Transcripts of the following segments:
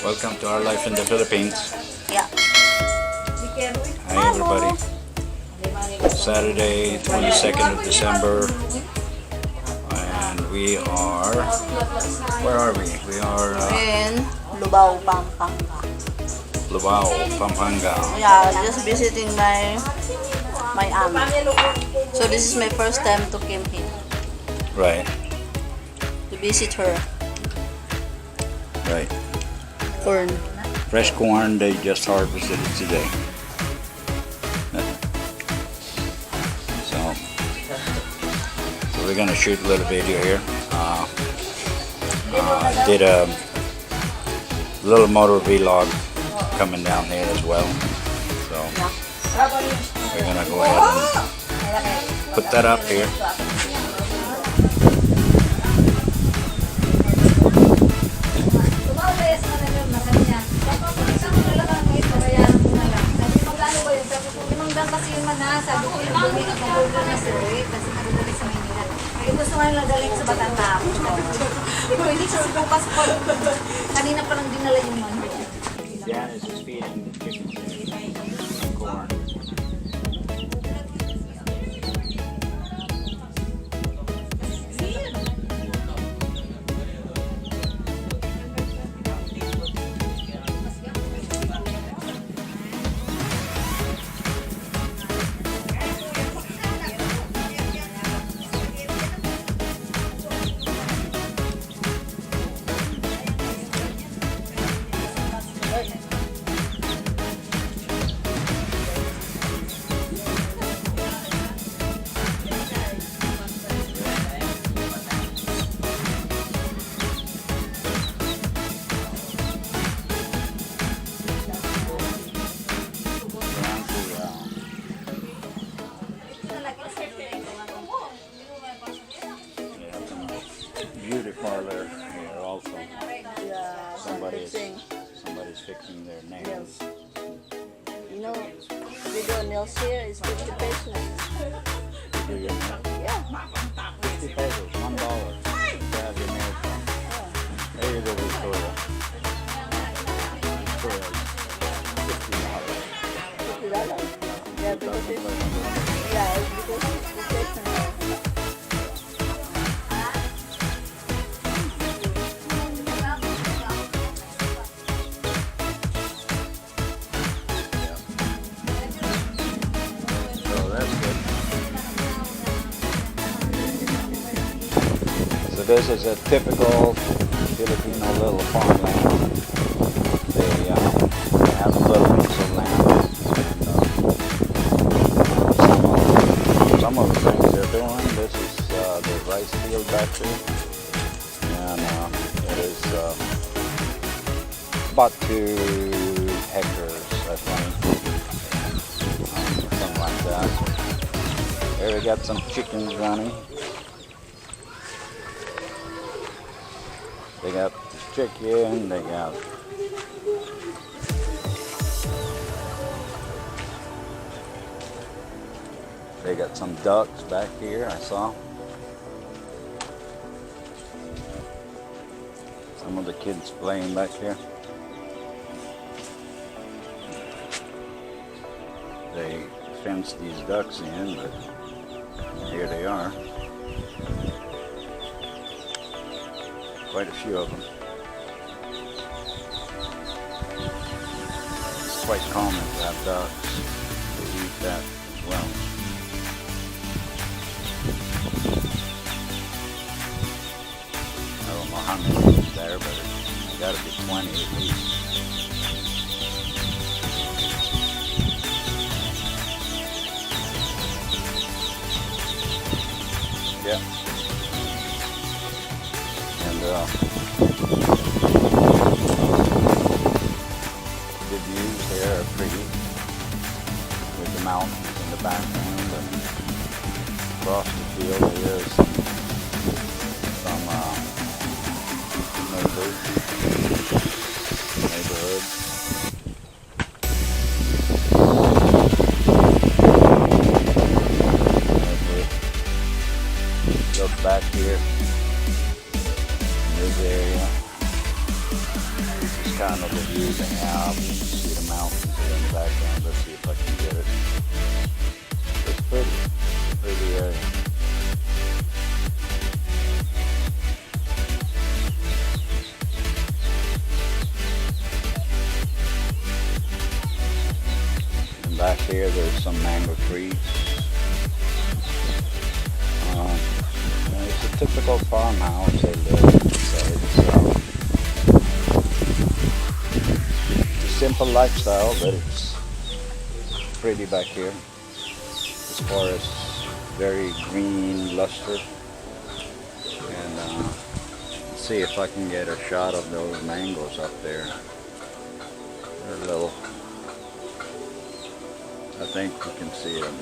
Welcome to our life in the Philippines. Yeah. Hi everybody. Saturday, 22nd of December. And we are... Where are we? We are... In Lubao Pampanga. Lubao Pampanga. Yeah, just visiting my aunt. So this is my first time to come here. Right. To visit her. Right. Corn. Fresh corn, they just harvested it today. So we're gonna shoot a little video here. Did a little motor vlog coming down here as well. So we're gonna go ahead and put that up here. Kasi yung mana, sabi ko yung bumili ng burger na sirip kasi nagdadalik sa Maynila. Kaya gusto nga nila daling sa Batanang. Hindi kasi bukas ko. Kanina pa lang dinala yung mana. Janice is feeding the chickens corn. Beauty parlor here also. Yeah, Somebody's fixing their nails. You know, video nails here is 50 pesos. Do your nails? Yeah. 50 pesos, $1 to have your nails done. There you go, Victoria. Victoria's $50. $50. Yeah, because it's, yeah, it's because it's professional. So this is a typical Filipino little farmland. They have a little piece of land. And, some of the things they're doing, this is the rice field back there. And it is about 2 hectares, I think. Something like that. There we got some chickens running. They got chicken, they got some ducks back here, I saw. Some of the kids playing back here. They fenced these ducks in, but here they are. Quite a few of them. It's quite common to have ducks. They eat that as well. I don't know how many is there, but it's got to be 20 at least. Yeah. The views there are pretty with the mountains in the background, and across the field here is some neighborhood. Look back here. This area, this is kind of the back here there's some mango trees. It's a typical farmhouse they live inside. It's a simple lifestyle, but it's pretty back here. As far as very green luster. And let's see if I can get a shot of those mangoes up there. They're little. I think you can see them.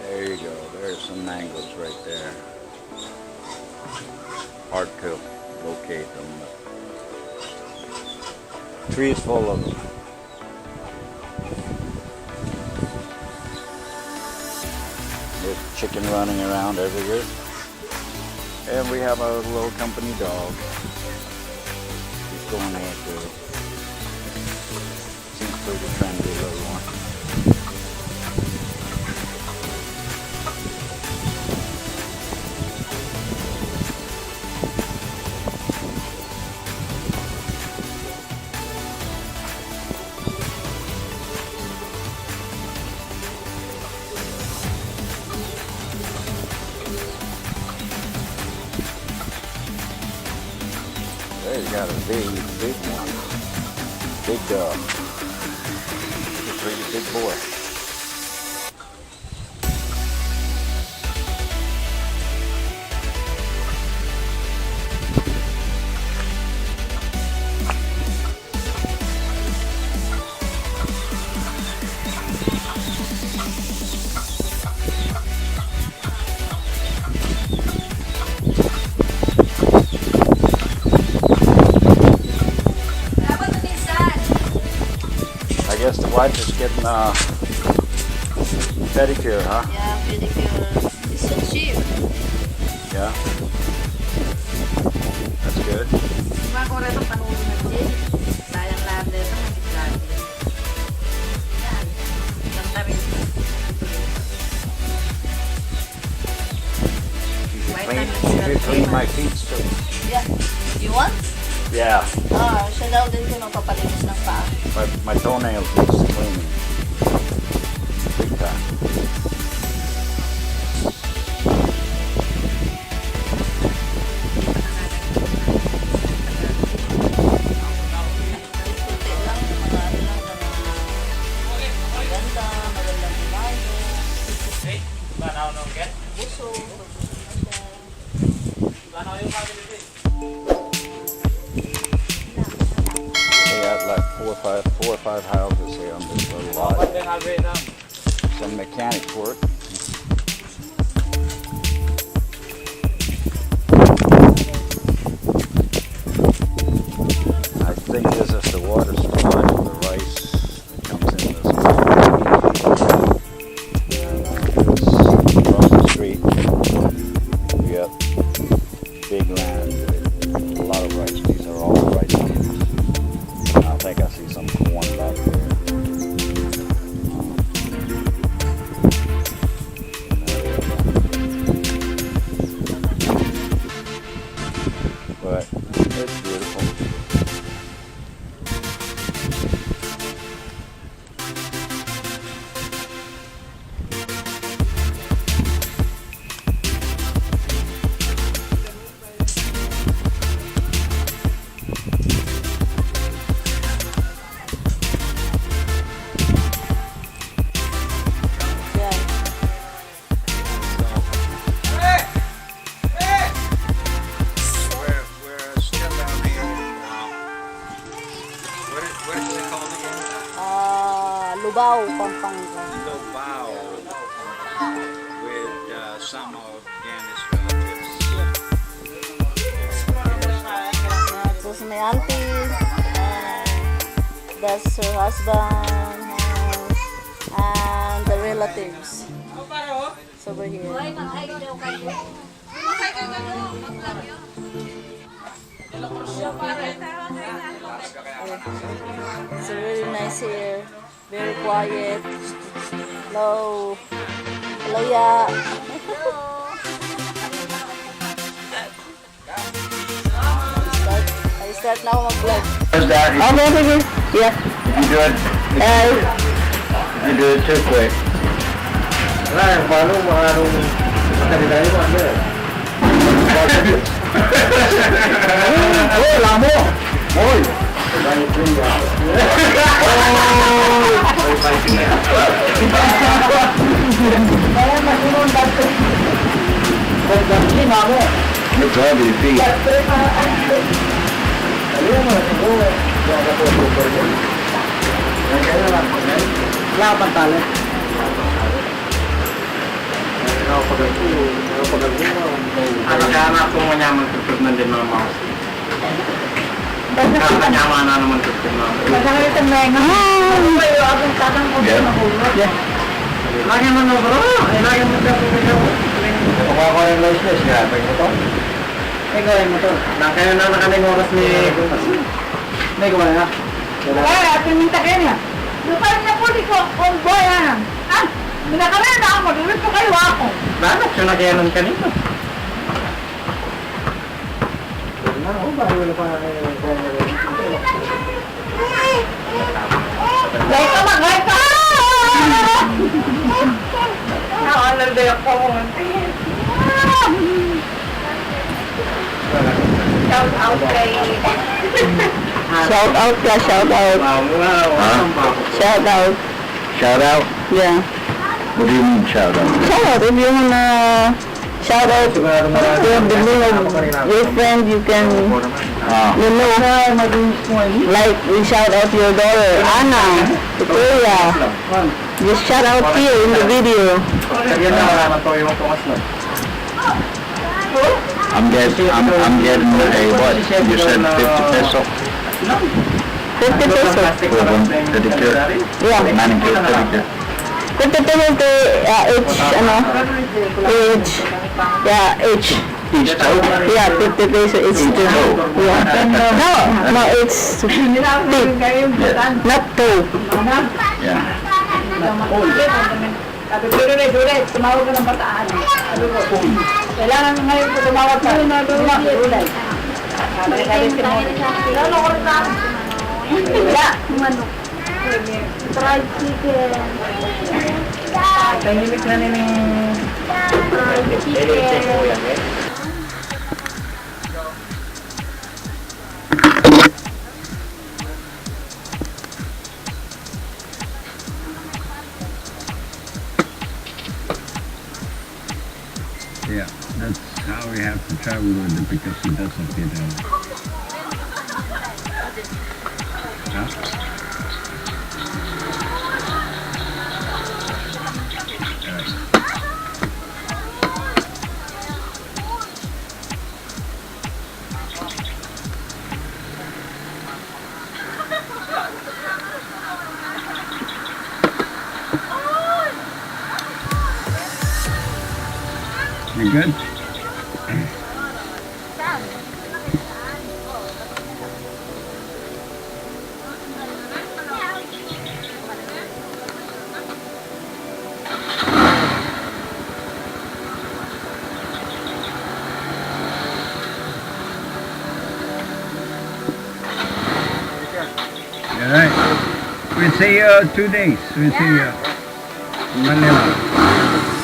There you go. There's some mangoes right there. Hard to locate them. The tree is full of them. There's chicken running around everywhere. And we have a little company dog. He's going there too. Seems pretty friendly, little one. There you got a big one. Big dog. He's a pretty big boy. I guess the wife is getting a pedicure, huh? Yeah, pedicure. It's so cheap. Yeah. That's good. Diba ko rin ang panulong na Jay? Sayang lahat dito, nag-grabe. Yan. Ganda rin. You clean my feet too. Yeah. You want? Yeah. Siya daw din ko nagpapalinis ng paa. My toenails needs cleaning. Big time. Kunti lang, mga ano lang na magandang imahe. Buso. They have like four or five houses here on this little lot. Some mechanic work. I think this is the water supply for the rice that comes in this pond. Across the street, we got big land, a lot of rice. These are all rice fields. I think I see some corn back there. But it's beautiful. We're still down here. What is it called again? Lubao Pampanga. Lubao. With some of Janice's relatives. This is my auntie. That's her husband. And the relatives. It's over here. Hoy, mag-hike daw kayo. It's really nice here. Very quiet. Hello. Hello, ya. I start now mag-vlog. How's Daddy? Okay. Yeah. You good? You do it too quick. Wala, paano matalidayo mo, ano eh. Uy, lamo! Uy! Kaya masunod dito. Pagdamsi, mamo. Look over your feet. Ayun mo, siguro. Kaya po, super yun. Kaya na lang. Wala ka pantalo. Anak-anak ko manyaman tutug na din mga mouse. Kanyaman na naman tutug na. Masakit ang menga. Ano ba yung abang tatang ko Yeah. na mahulog? Lagi mo na bro. Lagi mo na bro. Kukuha ko yung license, grabe mo to. Ay, gawin mo to. Kaya na nakaling oras ni... May gawin na. Ay, atin minta kayo niya. Lupa na po di ko, kung boy yan. Ah, minakalan na ako, diwit ko kayo ako. Bakit siya nagyanan ka nito? Gay ka mag-gay ka! Naalala ba yung kumunti? Shout out kay... Shout out ka, shout out. Shout out. Shout out? Yeah. What do you mean shout out? Shout out. If you wanna shout out to the name of your friend, you can, you know, like we shout out your daughter, Anna, Victoria. Just shout out here in the video. Yan na wala na to yung tungas na. I'm getting a what? You said 50 peso 50 pesos. for one pedicure. Yeah. Manicure, pedicure. 50 pesos to each, ano, each. Yeah, each. Each toe? Yeah, 50 pesos each to. Yeah. No, it's feet. Not toe. Yeah. Sabi ko, Dulit, tumawag ka ng bataan. Sabi ko, kailangan ngayon ko tumawag ka. Dulit. Sabi si Moni. Lalo ko rin sa wala. Manok. Fried chicken. Tahimik na nila yung... Fried chicken. Yeah, that's how we have to travel with it because he doesn't fit in. Huh? You good? All right. We'll see you 2 days. We'll see you in Manila.